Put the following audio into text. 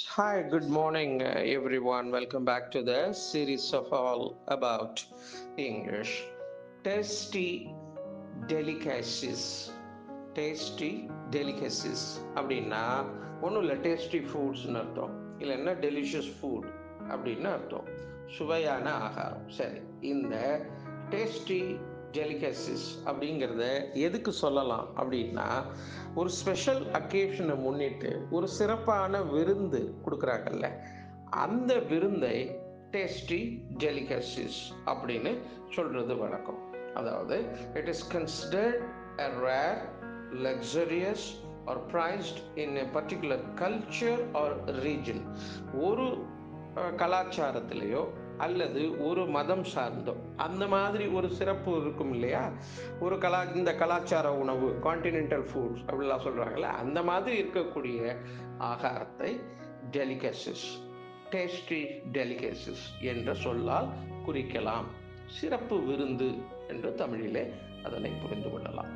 Hi, good morning, everyone. Welcome back to the series of all about English. Tasty delicacies. Tasty delicacies அப்படின்னா ஒன்றும் இல்லை, tasty ஃபுட்ஸ்னு அர்த்தம், இல்லைன்னா delicious food அப்படின்னு அர்த்தம், சுவையான ஆகாரம். சரி, இந்த டேஸ்டி டெலிகசிஸ் அப்படிங்கிறத எதுக்கு சொல்லலாம் அப்படின்னா, ஒரு ஸ்பெஷல் அக்கேஷனை முன்னிட்டு ஒரு சிறப்பான விருந்து கொடுக்குறாங்கல்ல, அந்த விருந்தை டேஸ்டி டெலிகசிஸ் அப்படின்னு சொல்றது வழக்கம். அதாவது it is considered a rare, luxurious or prized in a particular culture or region. ஒரு கலாச்சாரத்திலேயோ அல்லது ஒரு மதம் சார்ந்தோ அந்த மாதிரி ஒரு சிறப்பு இருக்கும் இல்லையா. இந்த கலாச்சார உணவு, கான்டினென்டல் ஃபுட்ஸ் அப்படிலாம் சொல்றாங்கல்ல, அந்த மாதிரி இருக்கக்கூடிய ஆகாரத்தை டெலிகசிஸ், டேஸ்டி டெலிகசிஸ் என்ற சொல்லால் குறிக்கலாம். சிறப்பு விருந்து என்று தமிழிலே அதனை புரிந்து கொள்ளலாம்.